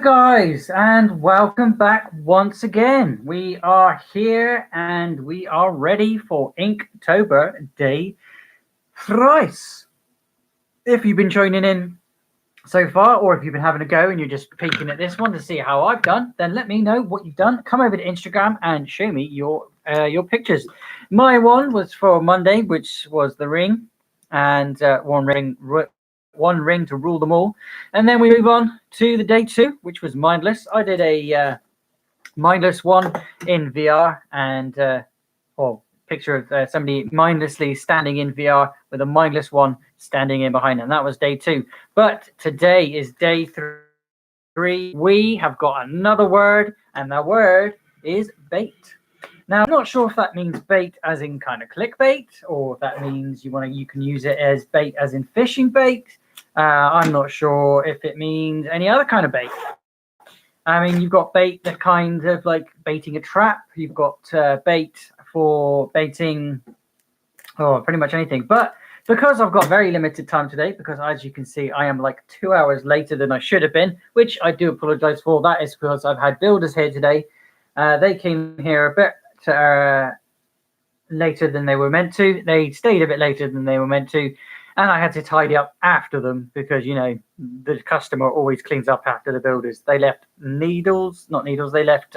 guys, and welcome back once again. We are here and we are ready for Inktober Day thrice. If you've been joining in so far, or if you've been having a go and you're just peeking at this one to see how I've done, then let me know what you've done. Come over to Instagram and show me your pictures. My one was for Monday, which was the ring, and one ring to rule them all. And then we move on to the day two, which was mindless. I did a mindless one in VR, and picture of somebody mindlessly standing in VR with a mindless one standing in behind them. That was day two. But today is day three. We have got another word, and the word is bait. Now, I'm not sure if that means bait as in kind of clickbait, or if that means you can use it as bait as in fishing bait. I'm not sure if it means any other kind of bait. I mean, you've got bait that kind of like baiting a trap. You've got bait for baiting, pretty much anything. But because I've got very limited time today, because as you can see, I am like 2 hours later than I should have been, which I do apologize for. That is because I've had builders here today. They came here a bit later than they were meant to. They stayed a bit later than they were meant to. And I had to tidy up after them because, the customer always cleans up after the builders. They left they left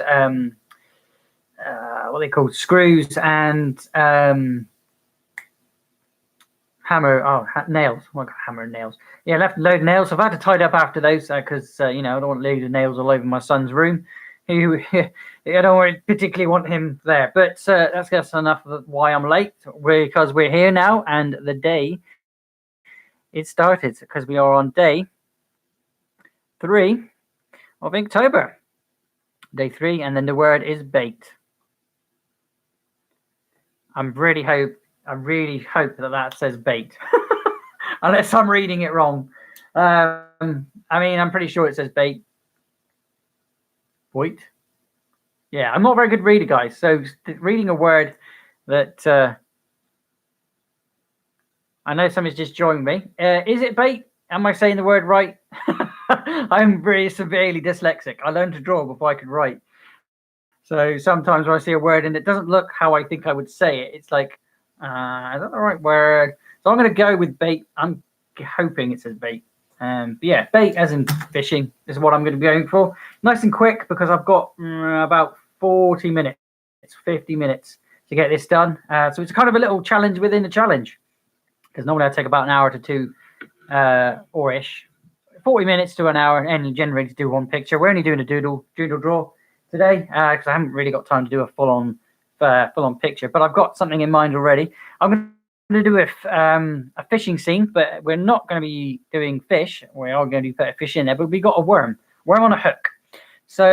what they call screws and nails. Oh, hammer and nails. Yeah, left a load of nails. So I've had to tidy up after those because, I don't want to leave the nails all over my son's room. I don't particularly want him there. But that's just enough of why I'm late, because we're here now and the day it started, because we are on day 3 of Inktober. Day 3, and then the word is bait. I really hope that says bait, unless I'm reading it wrong. I'm pretty sure it says bait. Wait. Yeah, I'm not a very good reader, guys. So reading a word that I know somebody's just joined me. Is it bait? Am I saying the word right? I'm very severely dyslexic. I learned to draw before I could write. So sometimes when I see a word and it doesn't look how I think I would say it, it's like, is that the right word? So I'm going to go with bait. I'm hoping it says bait. But yeah, bait as in fishing is what I'm going to be going for. Nice and quick, because I've got about 40 minutes, 50 minutes to get this done. So it's kind of a little challenge within a challenge, because normally I take about an hour to two or ish, 40 minutes to an hour, and generally to do one picture. We're only doing a doodle draw today because I haven't really got time to do a full-on picture, but I've got something in mind already. I'm going to do a fishing scene, but we're not going to be doing fish. We are going to put a fish in there, but we got a worm on a hook. So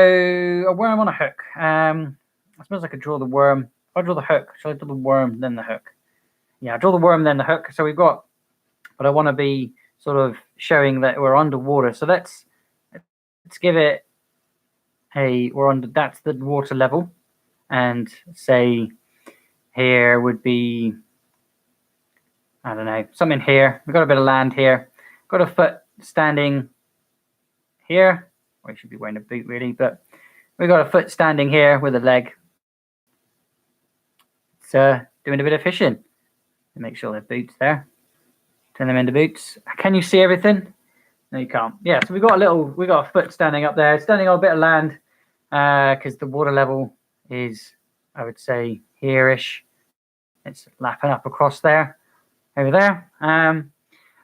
a worm on a hook. I suppose I could draw the worm. If I draw the hook, shall I draw the worm then the hook? Yeah, I draw the worm then the hook. So we've got, but I want to be sort of showing that we're underwater. So let's give it that's the water level, and say here would be, I don't know, something here. We've got a bit of land here. Got a foot standing here. Well, you should be wearing a boot really, but we've got a foot standing here with a leg. It's doing a bit of fishing. Make sure they're boots there. Turn them into boots. Can you see everything? No, you can't. Yeah, so we got a foot standing up there, standing on a bit of land, because the water level is, I would say, here-ish. It's lapping up across there, over there.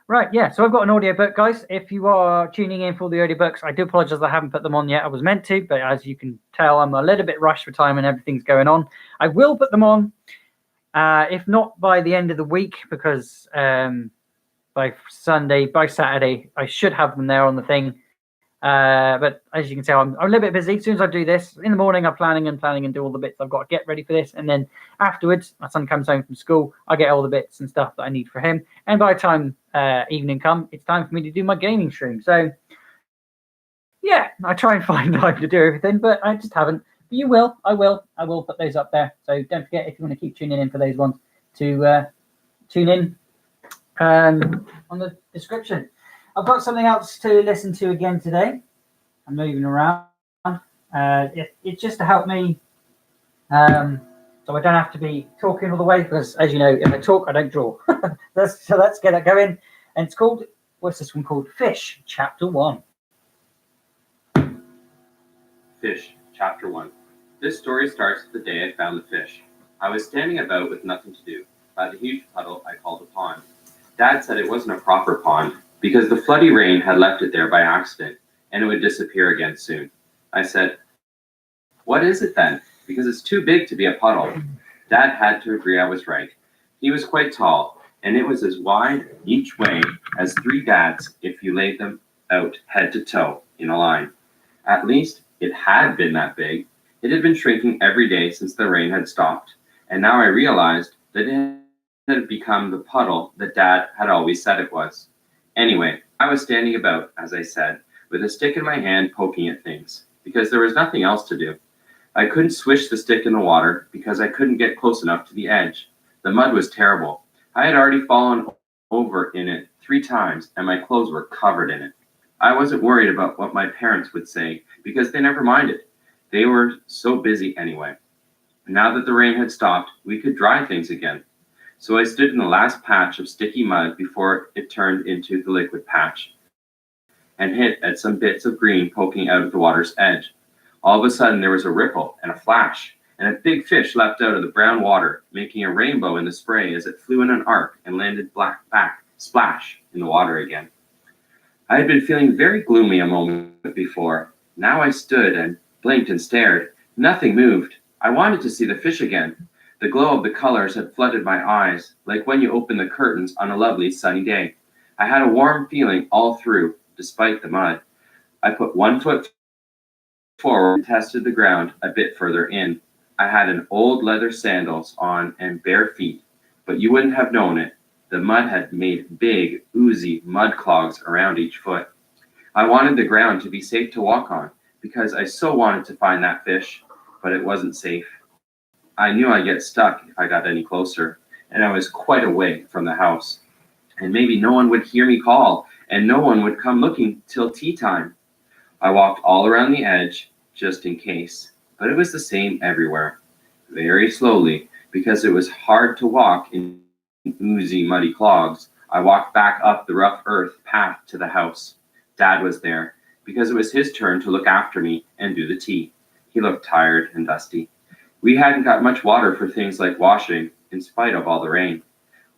Right, yeah, so I've got an audiobook, guys. If you are tuning in for the audiobooks, I do apologize I haven't put them on yet. I was meant to, but as you can tell, I'm a little bit rushed for time and everything's going on. I will put them on. If not by the end of the week, because by Saturday, I should have them there on the thing. But as you can tell, I'm a little bit busy. As soon as I do this, in the morning, I'm planning and do all the bits I've got to get ready for this. And then afterwards, my son comes home from school, I get all the bits and stuff that I need for him. And by the time evening comes, it's time for me to do my gaming stream. So, yeah, I try and find time to do everything, but I just haven't. You will. I will put those up there. So don't forget, if you want to keep tuning in for those ones, to tune in on the description. I've got something else to listen to again today. and moving around. It's just to help me, um, so I don't have to be talking all the way. Because, as you know, if I talk, I don't draw. So let's get that going. And it's called, what's this one called? Fish, Chapter 1. Fish, Chapter 1. This story starts the day I found the fish. I was standing about with nothing to do, by the huge puddle I called a pond. Dad said it wasn't a proper pond, because the floody rain had left it there by accident, and it would disappear again soon. I said, "What is it then? Because it's too big to be a puddle." Dad had to agree I was right. He was quite tall, and it was as wide each way as three dads if you laid them out head to toe in a line. At least it had been that big. It had been shrinking every day since the rain had stopped, and now I realized that it had become the puddle that Dad had always said it was. Anyway, I was standing about, as I said, with a stick in my hand poking at things, because there was nothing else to do. I couldn't swish the stick in the water because I couldn't get close enough to the edge. The mud was terrible. I had already fallen over in it 3 times, and my clothes were covered in it. I wasn't worried about what my parents would say because they never minded. They were so busy anyway. Now that the rain had stopped, we could dry things again. So I stood in the last patch of sticky mud before it turned into the liquid patch and hit at some bits of green poking out of the water's edge. All of a sudden there was a ripple and a flash, and a big fish leapt out of the brown water, making a rainbow in the spray as it flew in an arc and landed back, splash, in the water again. I had been feeling very gloomy a moment before. Now I stood and blinked and stared. Nothing moved. I wanted to see the fish again. The glow of the colors had flooded my eyes, like when you open the curtains on a lovely sunny day. I had a warm feeling all through, despite the mud. I put one foot forward and tested the ground a bit further in. I had an old leather sandals on and bare feet, but you wouldn't have known it. The mud had made big, oozy mud clogs around each foot. I wanted the ground to be safe to walk on, because I so wanted to find that fish, but it wasn't safe. I knew I'd get stuck if I got any closer, and I was quite away from the house. And maybe no one would hear me call, and no one would come looking till tea time. I walked all around the edge, just in case, but it was the same everywhere. Very slowly, because it was hard to walk in oozy, muddy clogs, I walked back up the rough earth path to the house. Dad was there, because it was his turn to look after me and do the tea. He looked tired and dusty. We hadn't got much water for things like washing, in spite of all the rain.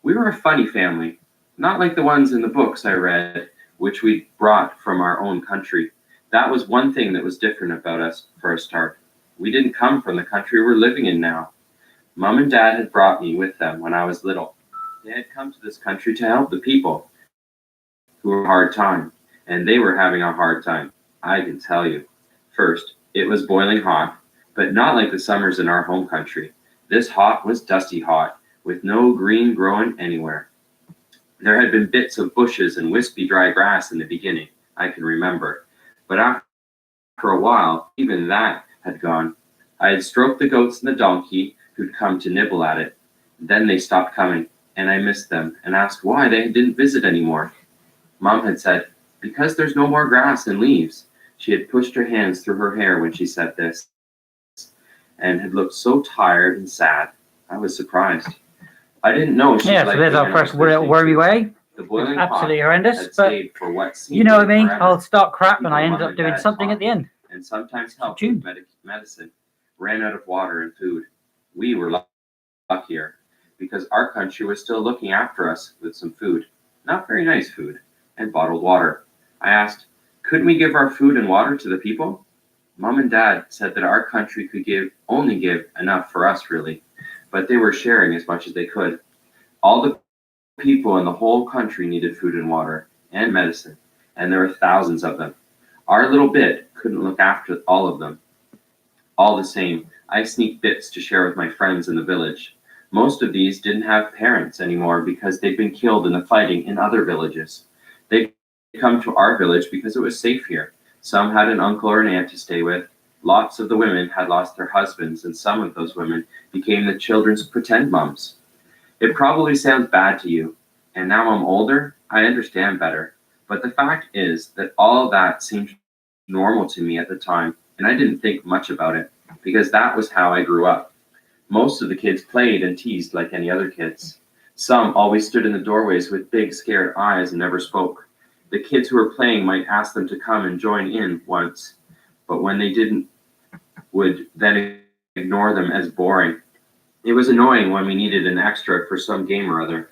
We were a funny family, not like the ones in the books I read, which we'd brought from our own country. That was one thing that was different about us for a start. We didn't come from the country we're living in now. Mom and Dad had brought me with them when I was little. They had come to this country to help the people who were hard time, and they were having a hard time, I can tell you. First, it was boiling hot, but not like the summers in our home country. This hot was dusty hot, with no green growing anywhere. There had been bits of bushes and wispy dry grass in the beginning, I can remember, but after a while, even that had gone. I had stroked the goats and the donkey who'd come to nibble at it. Then they stopped coming, and I missed them and asked why they didn't visit anymore. Mom had said, "Because there's no more grass and leaves." She had pushed her hands through her hair when she said this, and had looked so tired and sad. I was surprised. I didn't know she Yeah, so there's our first worry way. The boiling Absolutely pot horrendous, had but stayed for what seemed you know what I mean? forever. I'll start crap and People I end Mom up and doing Dad something taught at the end. and sometimes helped June. with medicine, ran out of water and food. We were luckier, because our country was still looking after us with some food, not very nice food, and bottled water. I asked, couldn't we give our food and water to the people? Mom and Dad said that our country could only give enough for us, really, but they were sharing as much as they could. All the people in the whole country needed food and water and medicine, and there were thousands of them. Our little bit couldn't look after all of them. All the same, I sneaked bits to share with my friends in the village. Most of these didn't have parents anymore because they'd been killed in the fighting in other villages. They'd come to our village because it was safe here. Some had an uncle or an aunt to stay with. Lots of the women had lost their husbands, and some of those women became the children's pretend moms. It probably sounds bad to you, and now I'm older, I understand better. But the fact is that all of that seemed normal to me at the time, and I didn't think much about it because that was how I grew up. Most of the kids played and teased like any other kids. Some always stood in the doorways with big scared eyes and never spoke. The kids who were playing might ask them to come and join in once, but when they didn't, would then ignore them as boring. It was annoying when we needed an extra for some game or other.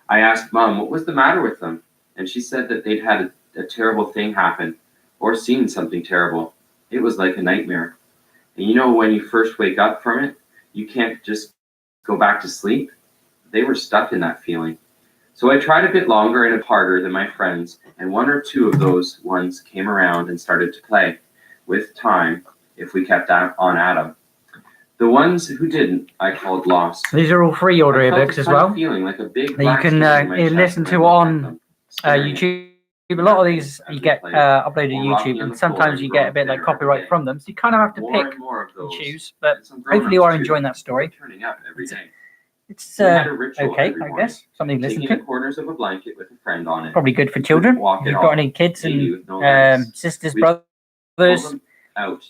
I asked Mom what was the matter with them, and she said that they'd had a terrible thing happen or seen something terrible. It was like a nightmare. And you know, when you first wake up from it, you can't just go back to sleep. They were stuck in that feeling. So I tried a bit longer and harder than my friends, and one or two of those ones came around and started to play. With time, if we kept on at 'em. The ones who didn't, I called lost. These are all free audiobooks as well. Feeling like a big that you can listen to on YouTube. A lot of these you get uploaded to YouTube, and sometimes you get a bit like copyright from them. So you kind of have to pick and choose. But hopefully you are enjoying that story. It's okay, I guess. Something to listen to. Corners of a blanket with a friend on it. Probably good for children. If you've got any kids and sisters, brothers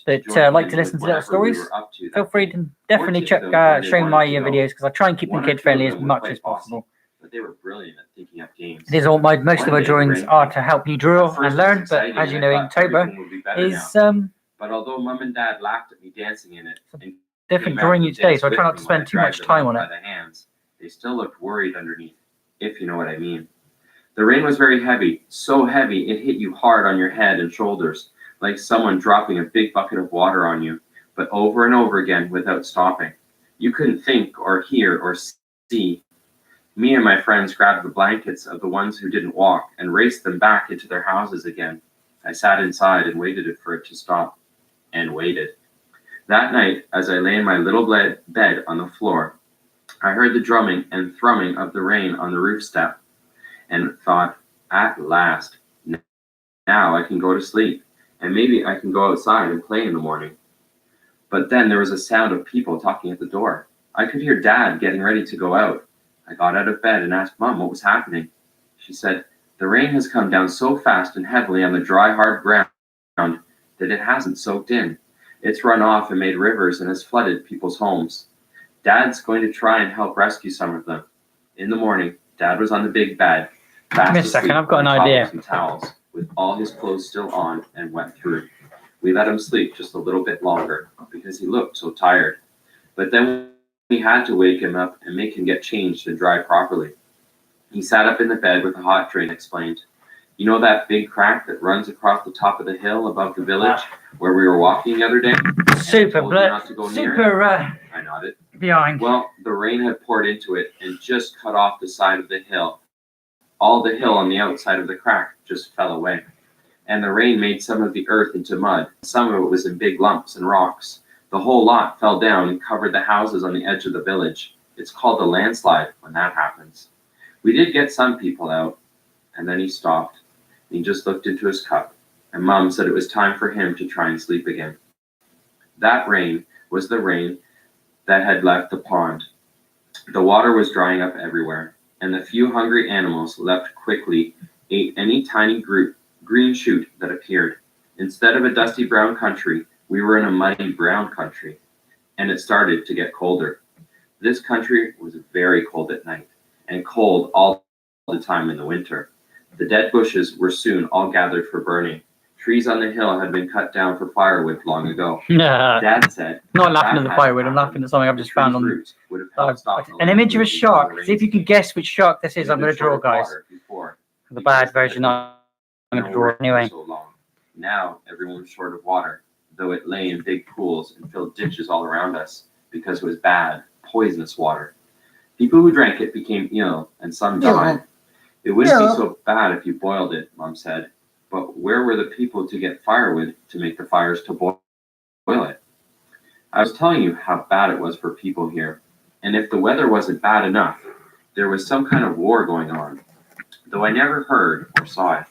that like to listen to little stories, feel free to definitely check show my videos, because I try and keep them kid friendly as much as possible. But they were brilliant at thinking up games. It is all most of my drawings are to help you draw and learn, but as you know, Inktober is but although Mum and Dad laughed at me dancing in it, different drawing each day, so I try not to spend too much time on it. They still looked worried underneath, if you know what I mean. The rain was very heavy, so heavy it hit you hard on your head and shoulders, like someone dropping a big bucket of water on you, but over and over again without stopping. You couldn't think or hear or see. Me and my friends grabbed the blankets of the ones who didn't walk and raced them back into their houses again. I sat inside and waited for it to stop, and waited. That night, as I lay in my little bed on the floor, I heard the drumming and thrumming of the rain on the roof step, and thought, at last, now I can go to sleep, and maybe I can go outside and play in the morning. But then there was a sound of people talking at the door. I could hear Dad getting ready to go out. I got out of bed and asked Mom what was happening. She said, the rain has come down so fast and heavily on the dry, hard ground that it hasn't soaked in. It's run off and made rivers and has flooded people's homes. Dad's going to try and help rescue some of them. In the morning, Dad was on the big bed, fast Give me a second, I've got an idea. Some towels, with all his clothes still on and wet through. We let him sleep just a little bit longer because he looked so tired. But then we had to wake him up and make him get changed and dry properly. He sat up in the bed with a hot drink and explained, you know that big crack that runs across the top of the hill above the village where we were walking the other day? Super, I nodded. Behind. Well, the rain had poured into it and just cut off the side of the hill. All the hill on the outside of the crack just fell away. And the rain made some of the earth into mud. Some of it was in big lumps and rocks. The whole lot fell down and covered the houses on the edge of the village. It's called a landslide when that happens. We did get some people out, and then he stopped. He just looked into his cup, and Mom said it was time for him to try and sleep again. That rain was the rain that had left the pond. The water was drying up everywhere, and the few hungry animals left quickly ate any tiny green shoot that appeared. Instead of a dusty brown country, we were in a muddy brown country, and it started to get colder. This country was very cold at night, and cold all the time in the winter. The dead bushes were soon all gathered for burning. Trees on the hill had been cut down for firewood long ago. Dad said, not laughing at the firewood, I'm laughing at something I've just found on an image of a shark. See if you can guess which shark this is. I'm going to draw, guys. The bad version I'm going to draw anyway. Now everyone was short of water, though it lay in big pools and filled ditches all around us because it was bad, poisonous water. People who drank it became ill, and some died. It wouldn't be so bad if you boiled it, Mom said. But where were the people to get firewood to make the fires to boil it? I was telling you how bad it was for people here. And if the weather wasn't bad enough, there was some kind of war going on, though I never heard or saw it.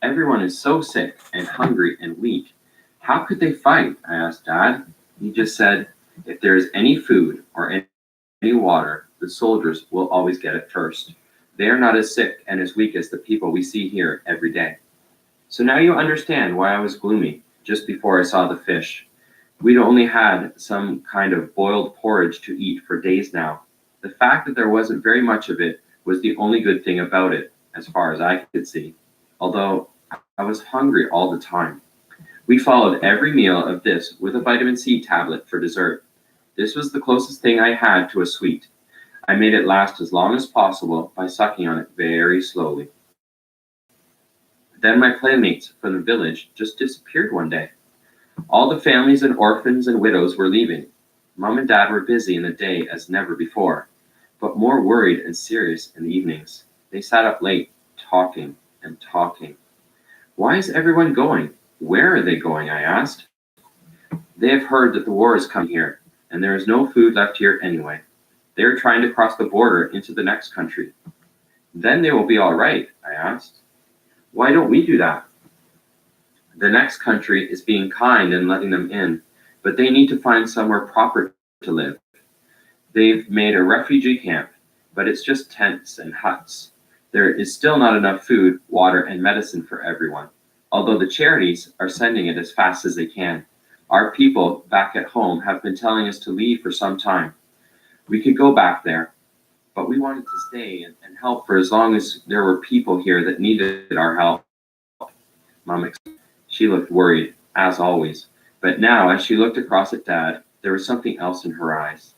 Everyone is so sick and hungry and weak. How could they fight? I asked Dad. He just said, if there is any food or any water, the soldiers will always get it first. They are not as sick and as weak as the people we see here every day. So now you understand why I was gloomy just before I saw the fish. We'd only had some kind of boiled porridge to eat for days now. The fact that there wasn't very much of it was the only good thing about it, as far as I could see, although I was hungry all the time. We followed every meal of this with a vitamin C tablet for dessert. This was the closest thing I had to a sweet. I made it last as long as possible by sucking on it very slowly. Then my playmates from the village just disappeared one day. All the families and orphans and widows were leaving. Mom and Dad were busy in the day as never before, but more worried and serious in the evenings. They sat up late, talking and talking. Why is everyone going? Where are they going? I asked. They have heard that the war is coming here, and there is no food left here anyway. They are trying to cross the border into the next country. Then they will be all right, I asked. Why don't we do that? The next country is being kind and letting them in, but they need to find somewhere proper to live. They've made a refugee camp, but it's just tents and huts. There is still not enough food, water, and medicine for everyone, although the charities are sending it as fast as they can. Our people back at home have been telling us to leave for some time. We could go back there, but we wanted to stay and help for as long as there were people here that needed our help. Mom explained. She looked worried, as always, but now as she looked across at Dad, there was something else in her eyes.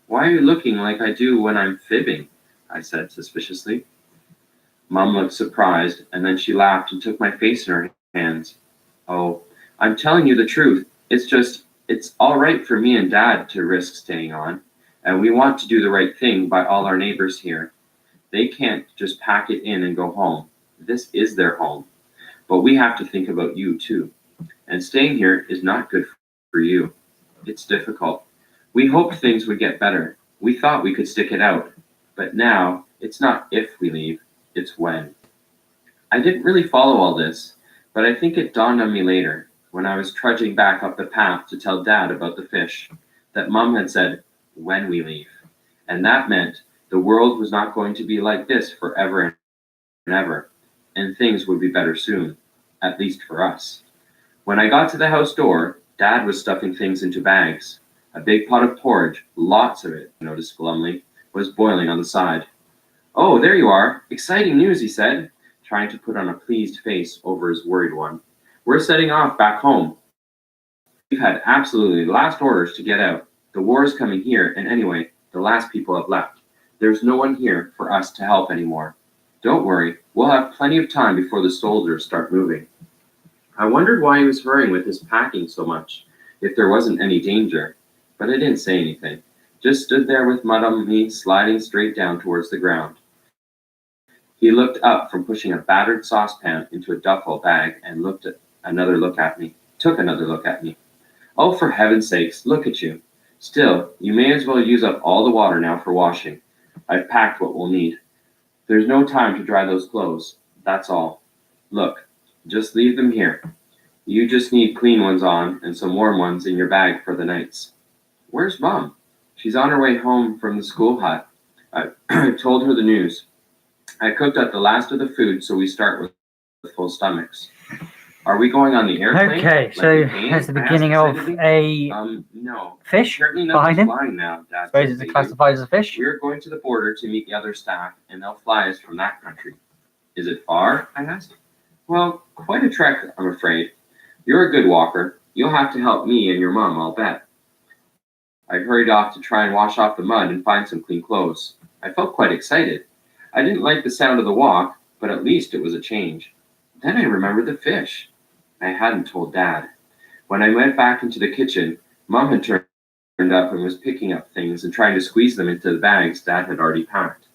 Why are you looking like I do when I'm fibbing? I said suspiciously. Mom looked surprised, and then she laughed and took my face in her hands. Oh, I'm telling you the truth. It's all right for me and Dad to risk staying on, and we want to do the right thing by all our neighbors here. They can't just pack it in and go home. This is their home. But we have to think about you too. And staying here is not good for you. It's difficult. We hoped things would get better. We thought we could stick it out. But now, it's not if we leave, it's when. I didn't really follow all this, but I think it dawned on me later, when I was trudging back up the path to tell Dad about the fish, that Mom had said, when we leave. And that meant the world was not going to be like this forever and ever, and things would be better soon, at least for us. When I got to the house door, Dad was stuffing things into bags. A big pot of porridge, lots of it, I noticed glumly, was boiling on the side. Oh, there you are. Exciting news, he said, trying to put on a pleased face over his worried one. We're setting off back home. We've had absolutely last orders to get out. The war is coming here, and anyway, the last people have left. There's no one here for us to help anymore. Don't worry, we'll have plenty of time before the soldiers start moving. I wondered why he was hurrying with his packing so much, if there wasn't any danger, but I didn't say anything. Just stood there with mud on me sliding straight down towards the ground. He looked up from pushing a battered saucepan into a duffel bag and took another look at me. Oh, for heaven's sakes, look at you. Still, you may as well use up all the water now for washing. I've packed what we'll need. There's no time to dry those clothes, that's all. Look, just leave them here. You just need clean ones on and some warm ones in your bag for the nights. Where's Mom? She's on her way home from the school hut. I told her the news. I cooked up the last of the food, so we start with full stomachs. Are we going on the airplane? Okay, so that's the beginning of a no. fish Apparently behind him. flying now, Dad. I suppose it's classified as a fish. We're going to the border to meet the other staff, and they'll fly us from that country. Is it far? I asked. Well, quite a trek, I'm afraid. You're a good walker. You'll have to help me and your mom, I'll bet. I hurried off to try and wash off the mud and find some clean clothes. I felt quite excited. I didn't like the sound of the walk, but at least it was a change. Then I remembered the fish. I hadn't told Dad. When I went back into the kitchen, Mom had turned up and was picking up things and trying to squeeze them into the bags Dad had already packed.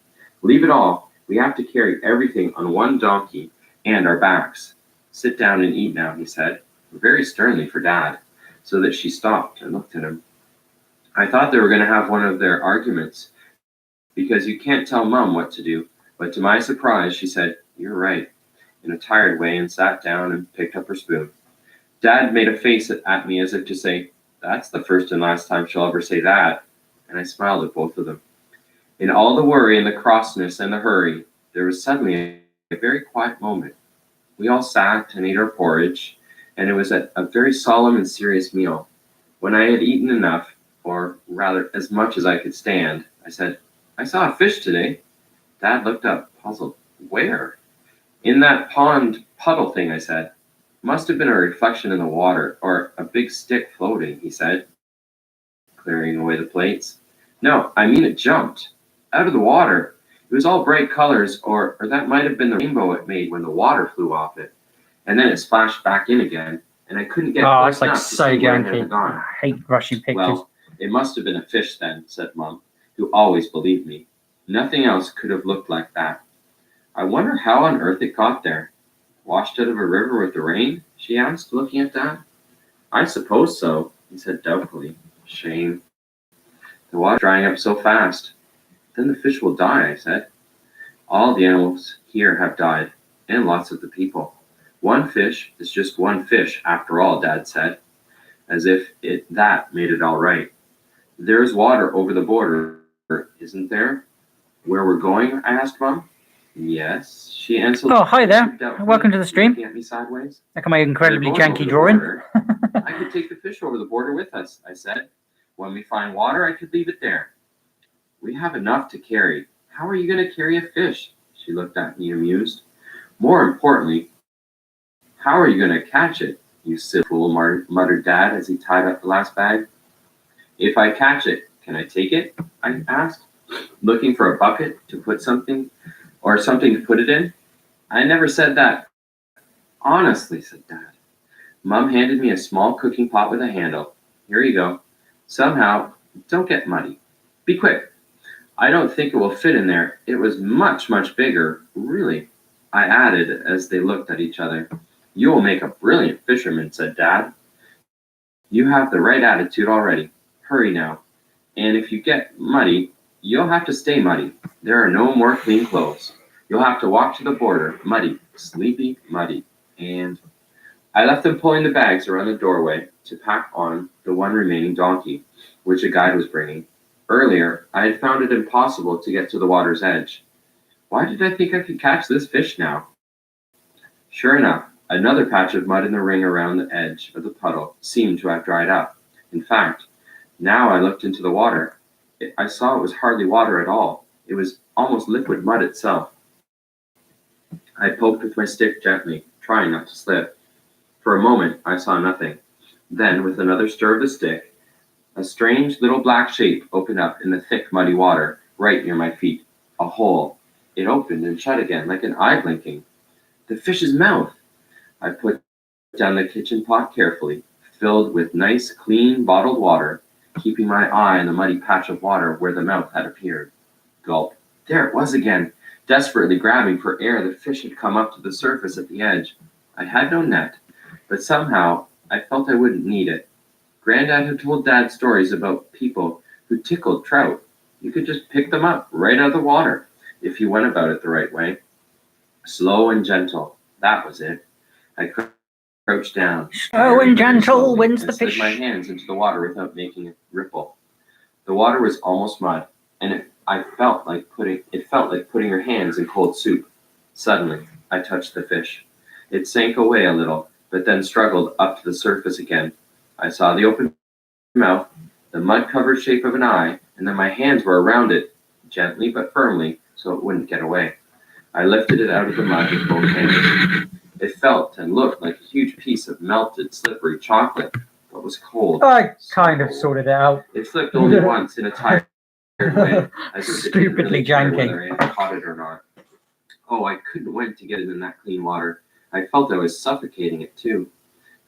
Leave it all. We have to carry everything on one donkey and our backs. Sit down and eat now, he said, very sternly for Dad, so that she stopped and looked at him. I thought they were going to have one of their arguments, because you can't tell Mom what to do, but to my surprise, she said, you're right, in a tired way, and sat down and picked up her spoon. Dad made a face at me as if to say, that's the first and last time she'll ever say that, and I smiled at both of them. In all the worry and the crossness and the hurry, there was suddenly a very quiet moment. We all sat and ate our porridge, and it was a very solemn and serious meal. When I had eaten enough, or rather as much as I could stand, I said, "I saw a fish today." Dad looked up, puzzled. "Where?" "In that pond puddle thing," I said. "Must have been a reflection in the water, or a big stick floating," he said, clearing away the plates. "No, I mean it jumped. Out of the water. It was all bright colors, or that might have been the rainbow it made when the water flew off it. And then it splashed back in again, and I couldn't get Oh, close it's like enough to so see where it janky. had gone." I hate rushing pictures. "Well, it must have been a fish then," said Mum, who always believed me. "Nothing else could have looked like that. I wonder how on earth it got there. Washed out of a river with the rain?" she asked, looking at Dad. "I suppose so," he said doubtfully. "Shame. The water's drying up so fast." "Then the fish will die," I said. "All the animals here have died, and lots of the people. One fish is just one fish after all," Dad said, as if that made it all right. "There's water over the border, isn't there? Where we're going?" I asked Mom. "Yes," she answered. Oh, hi there. Welcome to the stream. Looking at me sideways. Look at my incredibly "They're going over janky the drawing. border. I could take the fish over the border with us," I said. "When we find water, I could leave it there." "We have enough to carry. How are you going to carry a fish?" She looked at me amused. "More importantly, how are you going to catch it, you silly fool," muttered Dad as he tied up the last bag. "If I catch it, can I take it?" I asked, looking for a bucket to put something to put it in. "I never said that." "Honestly," said Dad. Mum handed me a small cooking pot with a handle. "Here you go. Somehow, don't get muddy. Be quick. I don't think it will fit in there. It was much, much bigger, really," I added as they looked at each other. "You will make a brilliant fisherman," said Dad. "You have the right attitude already. Hurry now. And if you get muddy, you'll have to stay muddy. There are no more clean clothes. You'll have to walk to the border, muddy, sleepy, muddy." And I left them pulling the bags around the doorway to pack on the one remaining donkey, which a guide was bringing. Earlier, I had found it impossible to get to the water's edge. Why did I think I could catch this fish now? Sure enough, another patch of mud in the ring around the edge of the puddle seemed to have dried up. In fact, now I looked into the water. I saw it was hardly water at all. It was almost liquid mud itself. I poked with my stick gently, trying not to slip. For a moment, I saw nothing. Then, with another stir of the stick, a strange little black shape opened up in the thick, muddy water, right near my feet. A hole. It opened and shut again, like an eye blinking. The fish's mouth! I put down the kitchen pot carefully, filled with nice, clean, bottled water, keeping my eye on the muddy patch of water where the mouth had appeared. Gulp. There it was again! Desperately grabbing for air, the fish had come up to the surface at the edge. I had no net, but somehow I felt I wouldn't need it. Granddad had told Dad stories about people who tickled trout. You could just pick them up right out of the water if you went about it the right way. Slow and gentle. That was it. I crouched down. Slow and gentle wins the slid fish. my hands into the water without making a ripple. The water was almost mud, and it felt like putting your hands in cold soup. Suddenly, I touched the fish. It sank away a little, but then struggled up to the surface again. I saw the open mouth, the mud-covered shape of an eye, and then my hands were around it, gently but firmly, so it wouldn't get away. I lifted it out of the mud with both hands. It felt and looked like a huge piece of melted, slippery chocolate, but was cold. I kind of sorted it out. It flipped only once in a tired way, as if it didn't Stupidly really care janky. whether I had caught it or not. Oh, I couldn't wait to get it in that clean water. I felt I was suffocating it too.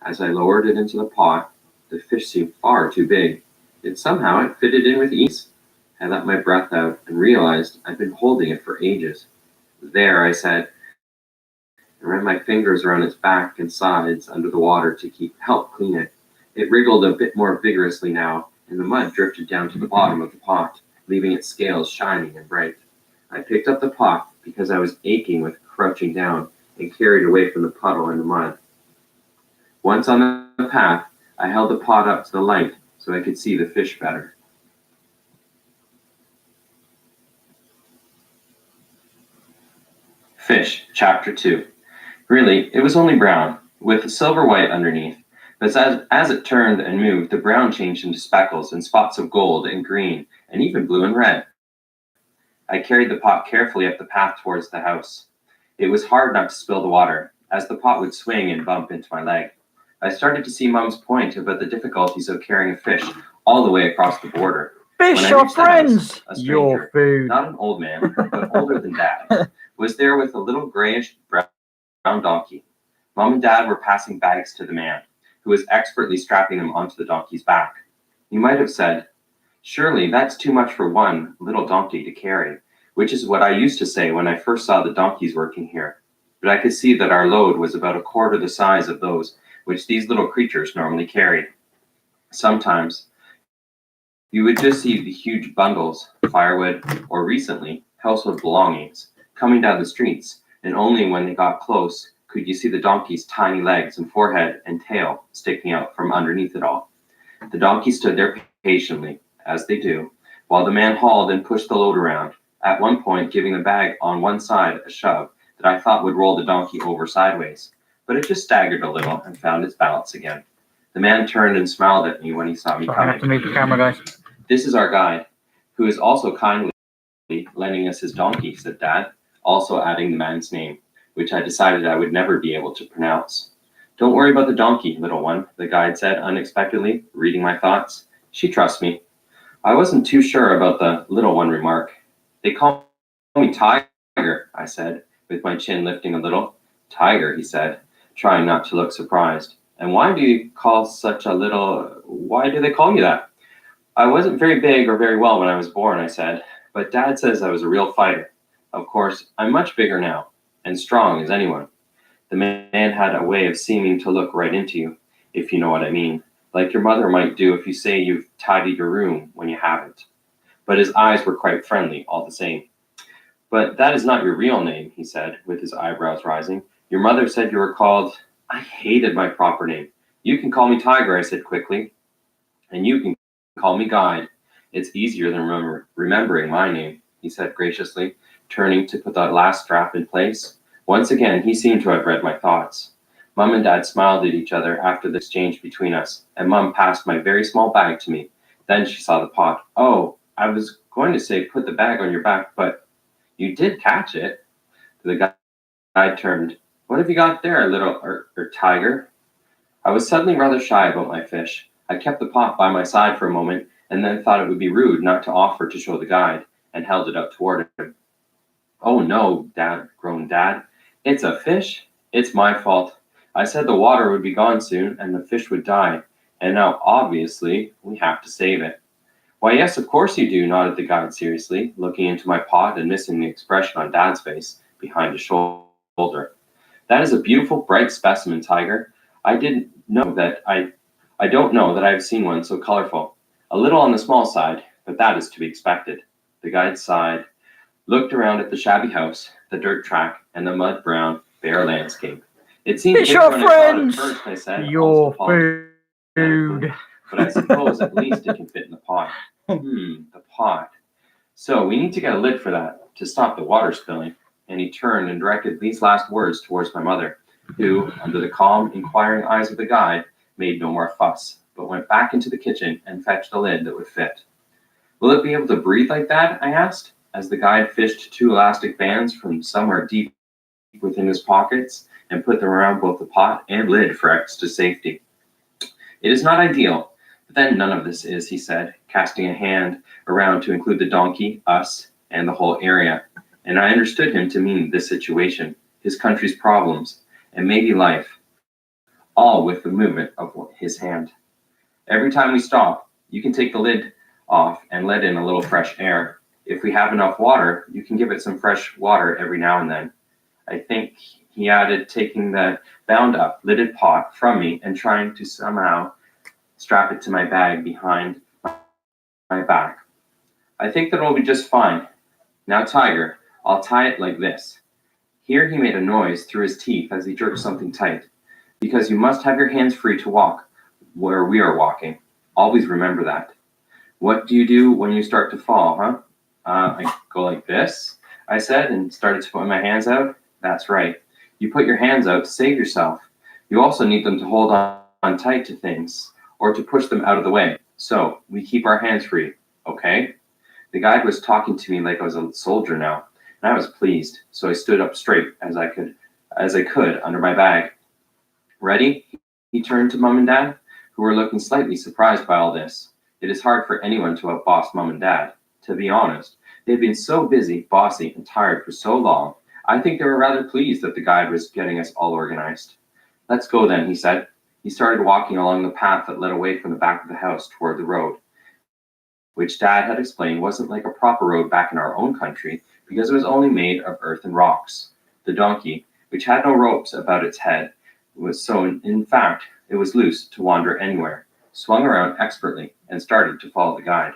As I lowered it into the pot, the fish seemed far too big. Yet somehow it fitted in with ease. I let my breath out and realized I'd been holding it for ages. There, I said, and ran my fingers around its back and sides under the water to help clean it. It wriggled a bit more vigorously now, and the mud drifted down to the bottom of the pot, leaving its scales shining and bright. I picked up the pot because I was aching with crouching down and carried away from the puddle and the mud. Once on the path, I held the pot up to the light so I could see the fish better. Fish, Chapter 2. Really, it was only brown, with the silver white underneath. But as it turned and moved, the brown changed into speckles and spots of gold and green and even blue and red. I carried the pot carefully up the path towards the house. It was hard not to spill the water, as the pot would swing and bump into my leg. I started to see Mum's point about the difficulties of carrying a fish all the way across the border. Fish are friends! A stranger, your food. not an old man, but older than Dad, was there with a little grayish brown donkey. Mom and Dad were passing bags to the man, who was expertly strapping them onto the donkey's back. You might have said, "Surely that's too much for one little donkey to carry," which is what I used to say when I first saw the donkeys working here. But I could see that our load was about a quarter the size of those which these little creatures normally carried. Sometimes you would just see the huge bundles, firewood, or recently, household belongings, coming down the streets, and only when they got close could you see the donkey's tiny legs and forehead and tail sticking out from underneath it all. The donkey stood there patiently, as they do, while the man hauled and pushed the load around, at one point giving the bag on one side a shove that I thought would roll the donkey over sideways, but it just staggered a little and found its balance again. The man turned and smiled at me when he saw me coming. I have to move the camera, guys. "This is our guide, who is also kindly lending us his donkey," said Dad, also adding the man's name, which I decided I would never be able to pronounce. "Don't worry about the donkey, little one," the guide said unexpectedly, reading my thoughts. "She trusts me." I wasn't too sure about the little one remark. "They call me Tiger," I said, with my chin lifting a little. "Tiger," he said, trying not to look surprised. "And why do they call you that?" "I wasn't very big or very well when I was born," I said, "but Dad says I was a real fighter. Of course, I'm much bigger now, and strong as anyone." The man had a way of seeming to look right into you, if you know what I mean, like your mother might do if you say you've tidied your room when you haven't. But his eyes were quite friendly, all the same. "But that is not your real name," he said, with his eyebrows rising. "Your mother said you were called—" I hated my proper name. "You can call me Tiger," I said quickly. "And you can call me Guide. It's easier than remembering my name," he said graciously, turning to put that last strap in place. Once again, he seemed to have read my thoughts. Mum and Dad smiled at each other after the exchange between us, and Mum passed my very small bag to me. Then she saw the pot. "Oh, I was going to say put the bag on your back, but you did catch it." The guide turned. "What have you got there, little Tiger?" I was suddenly rather shy about my fish. I kept the pot by my side for a moment, and then thought it would be rude not to offer to show the guide, and held it up toward him. "Oh no, Dad," groaned Dad. "It's a fish? It's my fault. I said the water would be gone soon, and the fish would die, and now, obviously, we have to save it." "Why, yes, of course you do," nodded the guide seriously, looking into my pot and missing the expression on Dad's face behind his shoulder. "That is a beautiful, bright specimen, Tiger. I don't know that I've seen one so colorful. A little on the small side, but that is to be expected." The guide sighed, looked around at the shabby house, the dirt track, and the mud-brown, bare landscape. "It seems Fish are friends! At first," I said, your food. "But I suppose at least it can fit in the pot." The pot. "So we need to get a lid for that, to stop the water spilling." And he turned and directed these last words towards my mother, who, under the calm, inquiring eyes of the guide, made no more fuss, but went back into the kitchen and fetched a lid that would fit. "Will it be able to breathe like that?" I asked, as the guide fished 2 elastic bands from somewhere deep within his pockets and put them around both the pot and lid for extra safety. "It is not ideal, but then none of this is," he said, casting a hand around to include the donkey, us, and the whole area. And I understood him to mean this situation, his country's problems, and maybe life, all with the movement of his hand. "Every time we stop, you can take the lid off and let in a little fresh air. If we have enough water, you can give it some fresh water every now and then." I think he added, taking the bound up, lidded pot from me and trying to somehow strap it to my bag behind my back. "I think that it'll be just fine. Now, Tiger, I'll tie it like this." Here he made a noise through his teeth as he jerked something tight. "Because you must have your hands free to walk where we are walking. Always remember that." "What do you do when you start to fall, huh?" "I go like this," I said, and started to put my hands out. "That's right. You put your hands out to save yourself. You also need them to hold on tight to things or to push them out of the way. So we keep our hands free, okay? The guide was talking to me like I was a soldier now, and I was pleased. So I stood up straight as I could under my bag. Ready? He turned to Mum and Dad, who were looking slightly surprised by all this. It is hard for anyone to outboss Mum and Dad. To be honest, they had been so busy, bossy, and tired for so long. I think they were rather pleased that the guide was getting us all organized. Let's go then, he said. He started walking along the path that led away from the back of the house toward the road, which Dad had explained wasn't like a proper road back in our own country because it was only made of earth and rocks. The donkey, which had no ropes about its head, was so in fact it was loose to wander anywhere, swung around expertly, and started to follow the guide.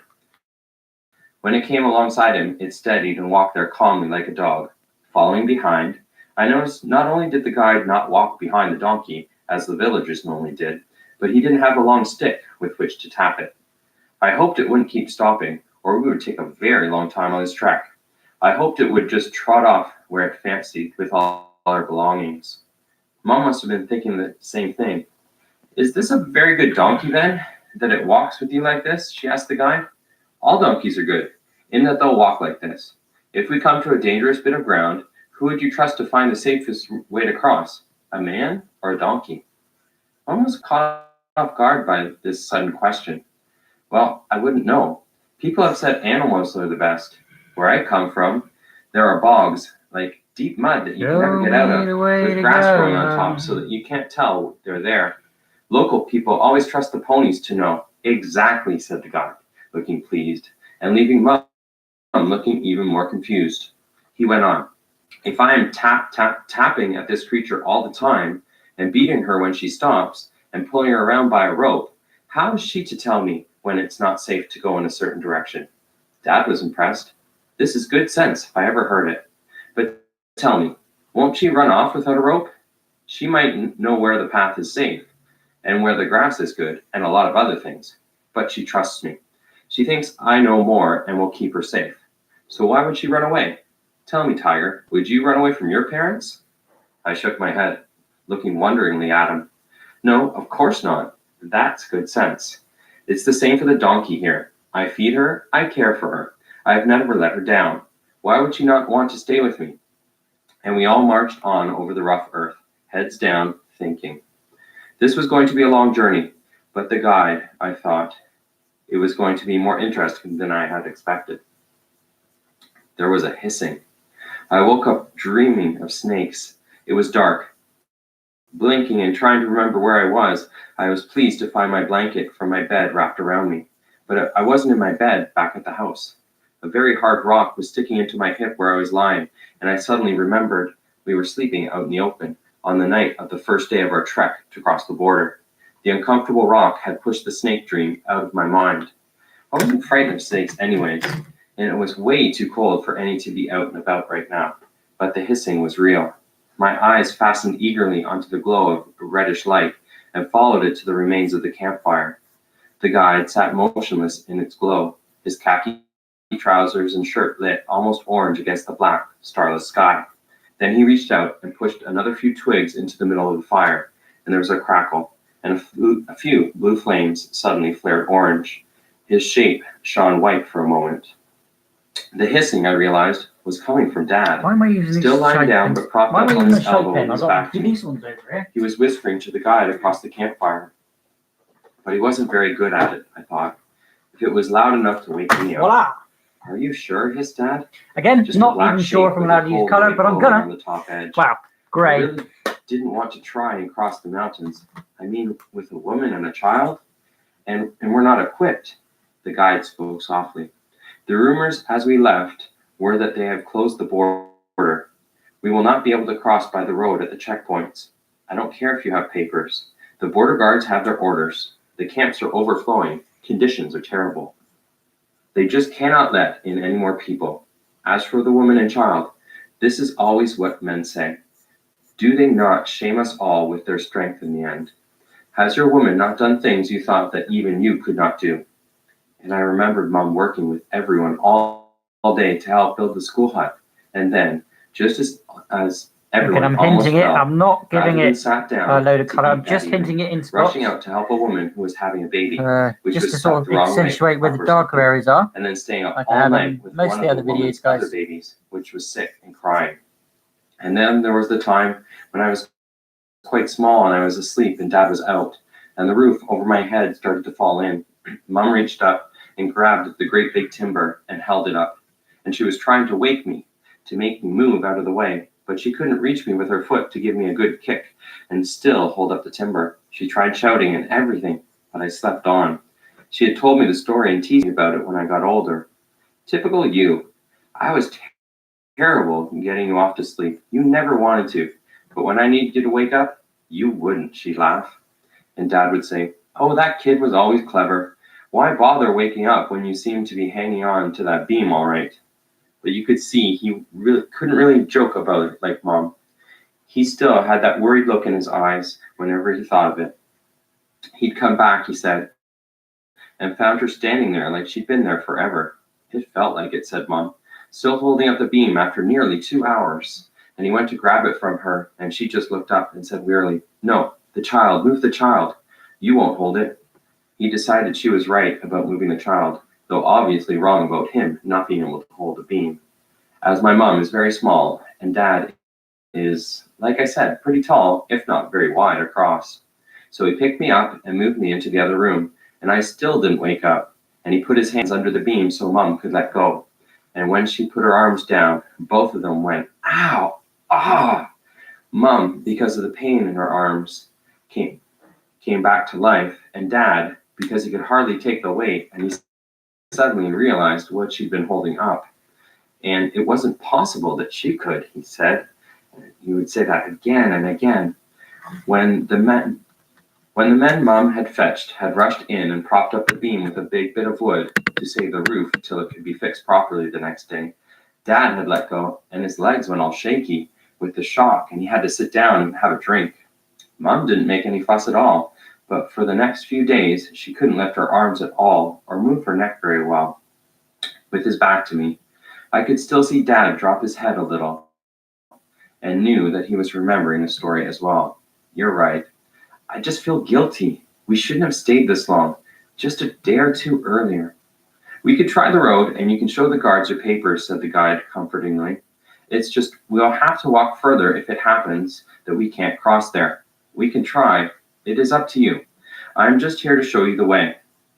When it came alongside him, it steadied and walked there calmly like a dog. Following behind, I noticed not only did the guide not walk behind the donkey, as the villagers normally did, but he didn't have a long stick with which to tap it. I hoped it wouldn't keep stopping, or we would take a very long time on this trek. I hoped it would just trot off where it fancied with all our belongings. Mom must have been thinking the same thing. Is this a very good donkey then, that it walks with you like this? She asked the guide. All donkeys are good, in that they'll walk like this. If we come to a dangerous bit of ground, who would you trust to find the safest way to cross? A man or a donkey? Mom was caught off guard by this sudden question. Well, I wouldn't know. People have said animals are the best. Where I come from, there are bogs, like deep mud that you can never get out of, with grass growing on top so that you can't tell they're there. Local people always trust the ponies to know. Exactly, said the guide, looking pleased, and leaving Mum looking even more confused. He went on. If I am tapping at this creature all the time, and beating her when she stops, and pulling her around by a rope, how is she to tell me when it's not safe to go in a certain direction? Dad was impressed. This is good sense if I ever heard it. But tell me, won't she run off without a rope? She might know where the path is safe, and where the grass is good, and a lot of other things. But she trusts me. She thinks I know more and will keep her safe. So why would she run away? Tell me, Tiger, would you run away from your parents? I shook my head, looking wonderingly at him. No, of course not. That's good sense. It's the same for the donkey here. I feed her, I care for her. I have never let her down. Why would she not want to stay with me? And we all marched on over the rough earth, heads down, thinking. This was going to be a long journey, but the guide, I thought, it was going to be more interesting than I had expected. There was a hissing. I woke up dreaming of snakes. It was dark. Blinking and trying to remember where I was pleased to find my blanket from my bed wrapped around me. But I wasn't in my bed back at the house. A very hard rock was sticking into my hip where I was lying, and I suddenly remembered we were sleeping out in the open on the night of the first day of our trek to cross the border. The uncomfortable rock had pushed the snake dream out of my mind. I wasn't frightened of snakes anyways, and it was way too cold for any to be out and about right now. But the hissing was real. My eyes fastened eagerly onto the glow of a reddish light and followed it to the remains of the campfire. The guide sat motionless in its glow, his khaki trousers and shirt lit almost orange against the black, starless sky. Then he reached out and pushed another few twigs into the middle of the fire, and there was a crackle, and a few blue flames suddenly flared orange. His shape shone white for a moment. The hissing, I realized, was coming from Dad. Why am I using Still lying down, but propped up on his elbow with his back to me. These ones over here. He was whispering to the guide across the campfire. But he wasn't very good at it, I thought. If it was loud enough to wake me up. Voila! Are you sure, hissed Dad? Again, Just not even sure if I'm allowed to use color, but I'm gonna. On the top edge. Wow, great. I really didn't want to try and cross the mountains. I mean, with a woman and a child? And we're not equipped. The guide spoke softly. The rumors as we left were that they have closed the border. We will not be able to cross by the road at the checkpoints. I don't care if you have papers. The border guards have their orders. The camps are overflowing. Conditions are terrible. They just cannot let in any more people. As for the woman and child, this is always what men say. Do they not shame us all with their strength in the end? Has your woman not done things you thought that even you could not do? And I remembered Mom working with everyone all day to help build the school hut. And then, just as Everyone I'm almost hinting it. fell. I'm not giving Rather than it sat down a load of to colour. eat I'm that just evening, hinting it in spots. rushing out to help a woman who was having a baby, which Just was to stuck sort the of wrong way, accentuate where up the or darker something, areas are. and then staying up Like I all have night in with most one of the of other the woman's videos, other guys. babies, which was sick and crying. And then there was the time when I was quite small and I was asleep and Dad was out, and the roof over my head started to fall in. Mom reached up and grabbed the great big timber and held it up, and she was trying to wake me, to make me move out of the way, but she couldn't reach me with her foot to give me a good kick and still hold up the timber. She tried shouting and everything, but I slept on. She had told me the story and teased me about it when I got older. Typical you. I was terrible in getting you off to sleep. You never wanted to, but when I needed you to wake up, you wouldn't, she'd laugh. And Dad would say, "Oh, that kid was always clever. Why bother waking up when you seem to be hanging on to that beam all right?" But you could see he really couldn't really joke about it like Mom. He still had that worried look in his eyes whenever he thought of it. He'd come back, he said, and found her standing there like she'd been there forever. "It felt like it," said Mom, still holding up the beam after nearly 2 hours. And he went to grab it from her, and she just looked up and said wearily, "No, the child, move the child. You won't hold it." He decided she was right about moving the child, though obviously wrong about him not being able to hold a beam. As my mom is very small, and Dad is, like I said, pretty tall, if not very wide across. So he picked me up and moved me into the other room, and I still didn't wake up. And he put his hands under the beam so Mom could let go. And when she put her arms down, both of them went, "Ow! Ah!" Mom, because of the pain in her arms, came back to life, and Dad, because he could hardly take the weight, and he suddenly realized what she'd been holding up. And it wasn't possible that she could, he said. He would say that again and again. When the men Mom had fetched had rushed in and propped up the beam with a big bit of wood to save the roof till it could be fixed properly the next day, Dad had let go, and his legs went all shaky with the shock, and he had to sit down and have a drink. Mom didn't make any fuss at all, but for the next few days she couldn't lift her arms at all or move her neck very well. With his back to me, I could still see Dad drop his head a little, and knew that he was remembering the story as well. "You're right. I just feel guilty. We shouldn't have stayed this long, just a day or two earlier." "We could try the road, and you can show the guards your papers," said the guide comfortingly. "It's just we'll have to walk further if it happens that we can't cross there. We can try. It is up to you. I'm just here to show you the way."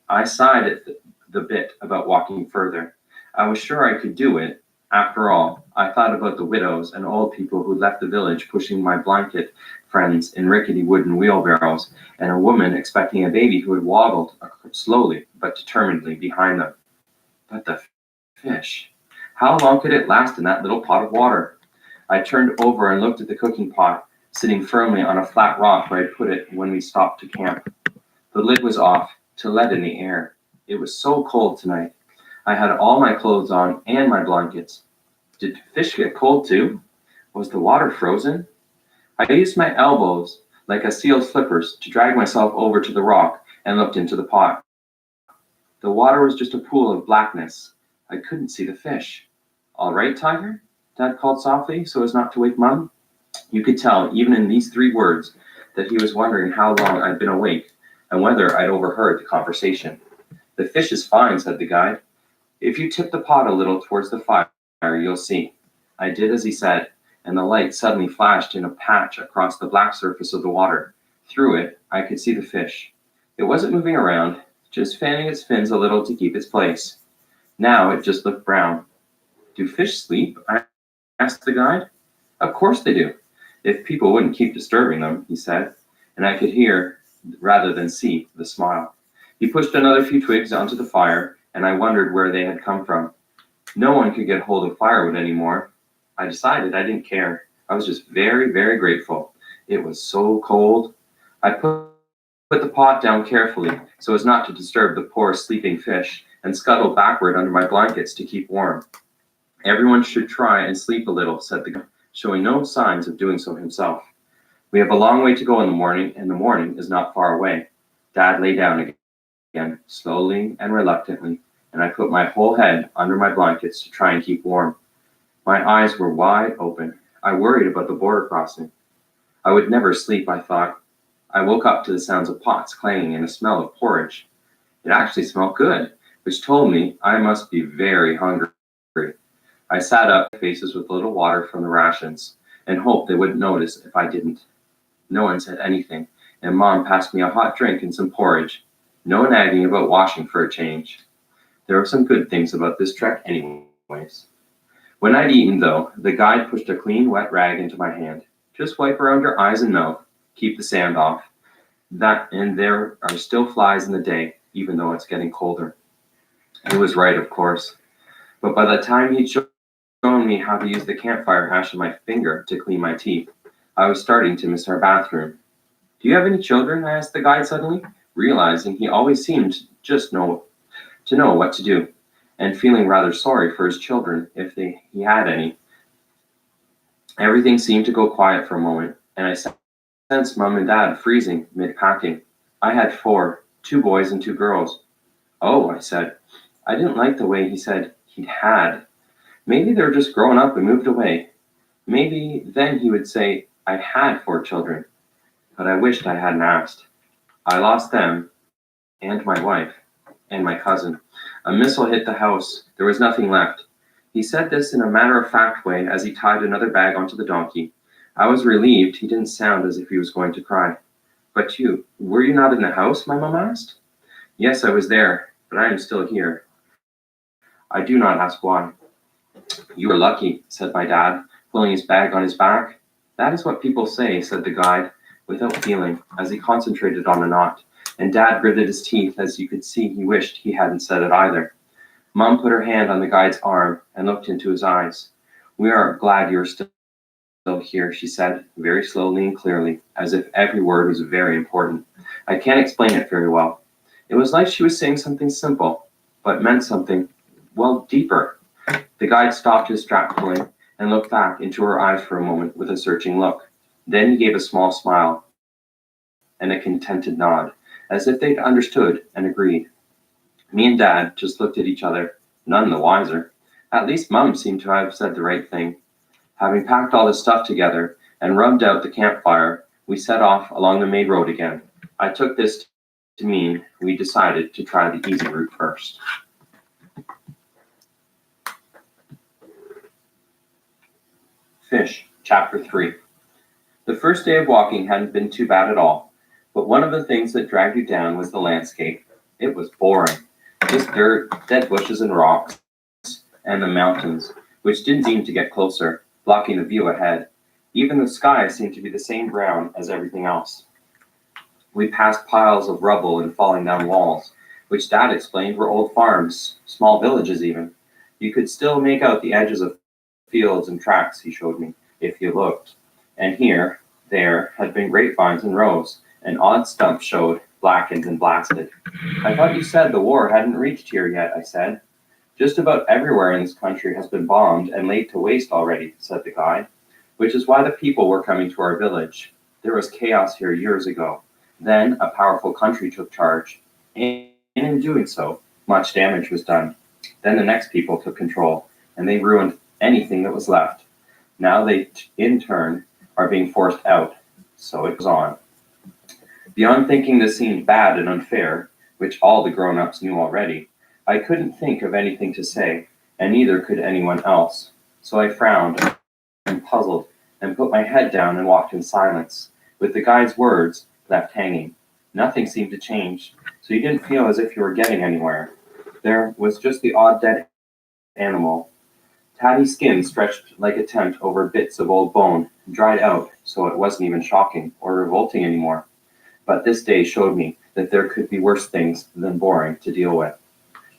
I sighed at the bit about walking further. I was sure I could do it. After all, I thought about the widows and old people who left the village pushing my blanket friends in rickety wooden wheelbarrows, and a woman expecting a baby who had waddled slowly but determinedly behind them. But the fish, how long could it last in that little pot of water? I turned over and looked at the cooking pot, sitting firmly on a flat rock where I'd put it when we stopped to camp. The lid was off, to let in the air. It was so cold tonight. I had all my clothes on and my blankets. Did fish get cold too? Was the water frozen? I used my elbows, like a seal's flippers, to drag myself over to the rock and looked into the pot. The water was just a pool of blackness. I couldn't see the fish. "All right, Tiger?" Dad called softly, so as not to wake Mom. You could tell, even in these 3 words, that he was wondering how long I'd been awake and whether I'd overheard the conversation. "The fish is fine," said the guide. "If you tip the pot a little towards the fire, you'll see." I did as he said, and the light suddenly flashed in a patch across the black surface of the water. Through it, I could see the fish. It wasn't moving around, just fanning its fins a little to keep its place. Now it just looked brown. "Do fish sleep?" I asked the guide. "Of course they do, if people wouldn't keep disturbing them," he said, and I could hear, rather than see, the smile. He pushed another few twigs onto the fire, and I wondered where they had come from. No one could get hold of firewood anymore. I decided I didn't care. I was just very, very grateful. It was so cold. I put the pot down carefully so as not to disturb the poor sleeping fish, and scuttled backward under my blankets to keep warm. "Everyone should try and sleep a little," said the guide, showing no signs of doing so himself. "We have a long way to go in the morning, and the morning is not far away." Dad lay down again, slowly and reluctantly, and I put my whole head under my blankets to try and keep warm. My eyes were wide open. I worried about the border crossing. I would never sleep, I thought. I woke up to the sounds of pots clanging and a smell of porridge. It actually smelled good, which told me I must be very hungry. I sat up, faces with a little water from the rations, and hoped they wouldn't notice if I didn't. No one said anything, and Mom passed me a hot drink and some porridge. No nagging about washing for a change. There were some good things about this trek anyways. When I'd eaten, though, the guide pushed a clean, wet rag into my hand. Just wipe around your eyes and mouth. Keep the sand off. And there are still flies in the day, even though it's getting colder. He was right, of course. But by the time he'd shown me how to use the campfire ash on my finger to clean my teeth, I was starting to miss our bathroom. Do you have any children? I asked the guide suddenly, realizing he always seemed to know what to do, and feeling rather sorry for his children if he had any. Everything seemed to go quiet for a moment, and I sensed Mom and Dad freezing mid-packing. I had four, 2 boys and 2 girls. Oh, I said. I didn't like the way he said he'd had. Maybe they were just grown up and moved away. Maybe then he would say I had 4 children, but I wished I hadn't asked. I lost them, and my wife, and my cousin. A missile hit the house. There was nothing left. He said this in a matter-of-fact way as he tied another bag onto the donkey. I was relieved he didn't sound as if he was going to cry. But were you not in the house? My mom asked. Yes, I was there, but I am still here. I do not ask why. You are lucky, said my dad, pulling his bag on his back. That is what people say, said the guide, without feeling, as he concentrated on a knot, and Dad gritted his teeth as you could see he wished he hadn't said it either. Mom put her hand on the guide's arm and looked into his eyes. We are glad you are still here, she said, very slowly and clearly, as if every word was very important. I can't explain it very well. It was like she was saying something simple, but meant something, well, deeper. The guide stopped his strap pulling and looked back into her eyes for a moment with a searching look. Then he gave a small smile and a contented nod, as if they'd understood and agreed. Me and Dad just looked at each other, none the wiser. At least Mum seemed to have said the right thing. Having packed all the stuff together and rubbed out the campfire, we set off along the main road again. I took this to mean we decided to try the easy route first. Fish, Chapter 3. The first day of walking hadn't been too bad at all, but one of the things that dragged you down was the landscape. It was boring. Just dirt, dead bushes and rocks, and the mountains, which didn't seem to get closer, blocking the view ahead. Even the sky seemed to be the same brown as everything else. We passed piles of rubble and falling down walls, which Dad explained were old farms, small villages even. You could still make out the edges of fields and tracks, he showed me, if you looked. And here, there, had been grapevines in rows, and odd stumps showed, blackened and blasted. I thought you said the war hadn't reached here yet, I said. Just about everywhere in this country has been bombed and laid to waste already, said the guide, which is why the people were coming to our village. There was chaos here years ago. Then a powerful country took charge, and in doing so, much damage was done. Then the next people took control, and they ruined anything that was left. Now they, in turn, are being forced out. So it goes on. Beyond thinking this seemed bad and unfair, which all the grown-ups knew already, I couldn't think of anything to say, and neither could anyone else. So I frowned and puzzled and put my head down and walked in silence, with the guide's words left hanging. Nothing seemed to change, so you didn't feel as if you were getting anywhere. There was just the odd dead animal. Tatty skin stretched like a tent over bits of old bone, dried out, so it wasn't even shocking or revolting anymore. But this day showed me that there could be worse things than boring to deal with.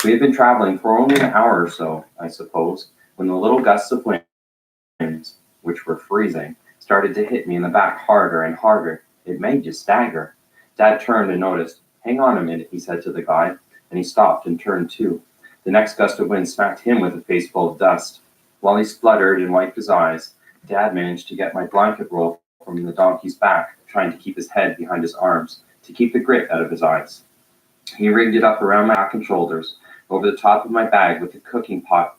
We had been traveling for only an hour or so, I suppose, when the little gusts of wind, which were freezing, started to hit me in the back harder and harder. It made you stagger. Dad turned and noticed. Hang on a minute, he said to the guide, and he stopped and turned too. The next gust of wind smacked him with a face full of dust. While he spluttered and wiped his eyes, Dad managed to get my blanket roll from the donkey's back, trying to keep his head behind his arms, to keep the grit out of his eyes. He rigged it up around my back and shoulders, over the top of my bag with the cooking pot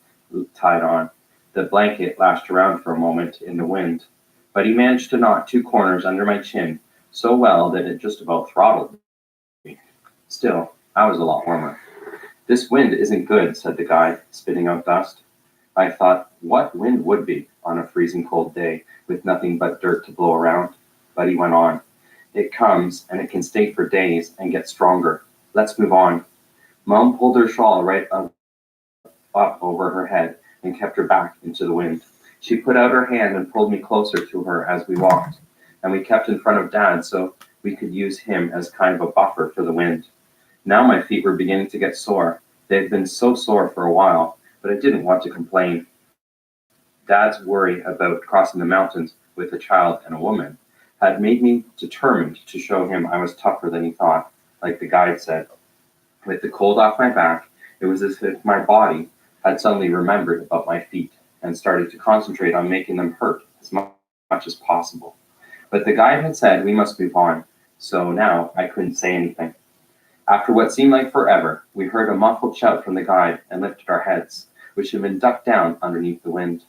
tied on. The blanket lashed around for a moment in the wind, but he managed to knot two corners under my chin so well that it just about throttled me. Still, I was a lot warmer. This wind isn't good, said the guide, spitting out dust. I thought, what wind would be on a freezing cold day with nothing but dirt to blow around? But he went on. It comes, and it can stay for days and get stronger. Let's move on. Mom pulled her shawl right up over her head and kept her back into the wind. She put out her hand and pulled me closer to her as we walked, and we kept in front of Dad so we could use him as kind of a buffer for the wind. Now my feet were beginning to get sore. They'd been so sore for a while, but I didn't want to complain. Dad's worry about crossing the mountains with a child and a woman had made me determined to show him I was tougher than he thought, like the guide said. With the cold off my back, it was as if my body had suddenly remembered about my feet and started to concentrate on making them hurt as much as possible. But the guide had said we must move on, so now I couldn't say anything. After what seemed like forever, we heard a muffled shout from the guide and lifted our heads, which had been ducked down underneath the wind.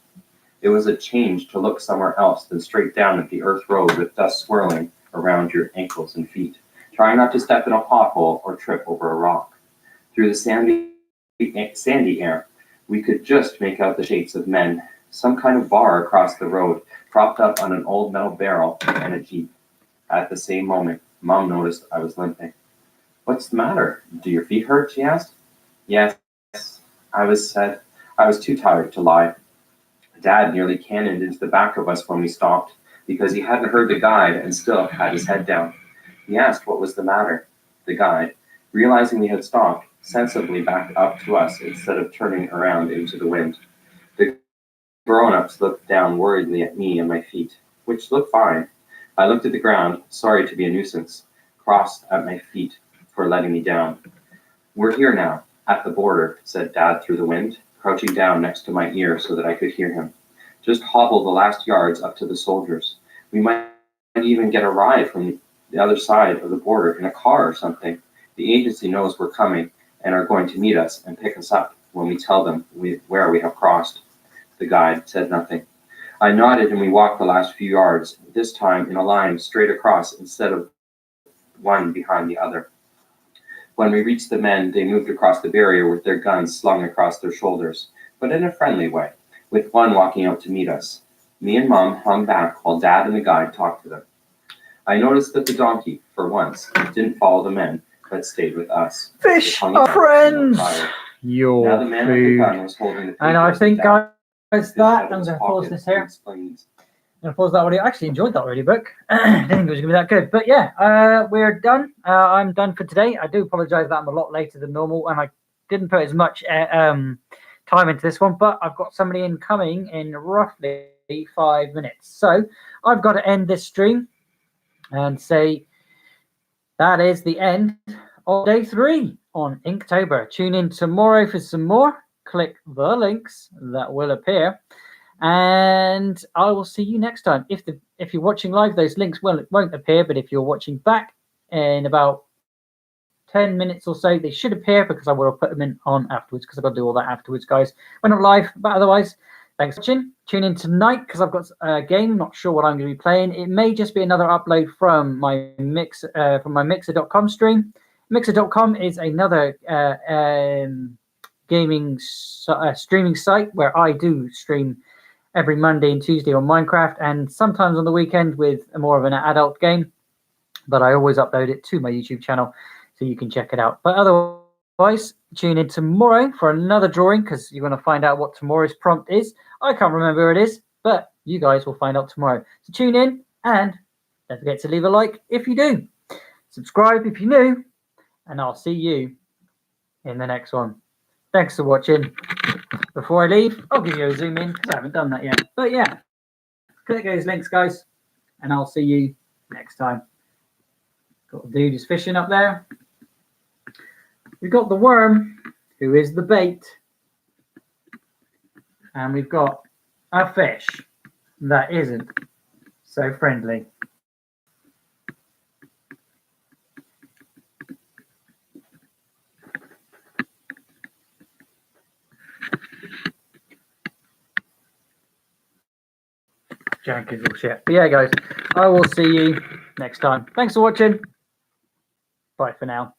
It was a change to look somewhere else than straight down at the earth road with dust swirling around your ankles and feet, trying not to step in a pothole or trip over a rock. Through the sandy air, we could just make out the shapes of men, some kind of bar across the road, propped up on an old metal barrel and a jeep. At the same moment, Mom noticed I was limping. What's the matter? Do your feet hurt? She asked. Yes, I was too tired to lie. Dad nearly cannoned into the back of us when we stopped, because he hadn't heard the guide and still had his head down. He asked what was the matter. The guide, realizing we had stopped, sensibly backed up to us instead of turning around into the wind. The grown-ups looked down worriedly at me and my feet, which looked fine. I looked at the ground, sorry to be a nuisance, crossed at my feet for letting me down. We're here now, at the border, said Dad through the wind, crouching down next to my ear so that I could hear him. Just hobble the last yards up to the soldiers. We might even get a ride from the other side of the border in a car or something. The agency knows we're coming and are going to meet us and pick us up when we tell them where we have crossed. The guide said nothing. I nodded and we walked the last few yards, this time in a line straight across instead of one behind the other. When we reached the men, they moved across the barrier with their guns slung across their shoulders, but in a friendly way, with one walking out to meet us. Me and Mom hung back while Dad and the guide talked to them. I noticed that the donkey, for once, didn't follow the men, but stayed with us. Fish are friends! Your now the man with the gun was holding the and I think, guys, that, I'm going to pause this here. Explains. I'm going to pause that audio. I actually enjoyed that audiobook. I didn't think it was going to be that good. But yeah, we're done. I'm done for today. I do apologise that I'm a lot later than normal, and I didn't put as much time into this one, but I've got somebody incoming in roughly 5 minutes. So I've got to end this stream and say that is the end of day 3 on Inktober. Tune in tomorrow for some more. Click the links that will appear, and I will see you next time. If you're watching live, those links won't appear, but if you're watching back in about 10 minutes or so, they should appear, because I will put them on afterwards, because I've got to do all that afterwards, guys, when I'm live. But otherwise, thanks for watching. Tune in tonight, because I've got a game. Not sure what I'm going to be playing. It may just be another upload from my mixer.com stream. Mixer.com is another gaming streaming site where I do stream every Monday and Tuesday on Minecraft, and sometimes on the weekend with more of an adult game, but I always upload it to my YouTube channel so you can check it out. But otherwise, tune in tomorrow for another drawing, because you're going to find out what tomorrow's prompt is. I can't remember where it is, but you guys will find out tomorrow. So tune in, and don't forget to leave a like if you do. Subscribe if you're new, and I'll see you in the next one. Thanks for watching. Before I leave, I'll give you a zoom in, because I haven't done that yet. But yeah, click those links, guys, and I'll see you next time. Got a dude who's fishing up there. We've got the worm, who is the bait. And we've got a fish that isn't so friendly. janky little shit. But yeah, guys, I will see you next time. Thanks for watching. Bye for now.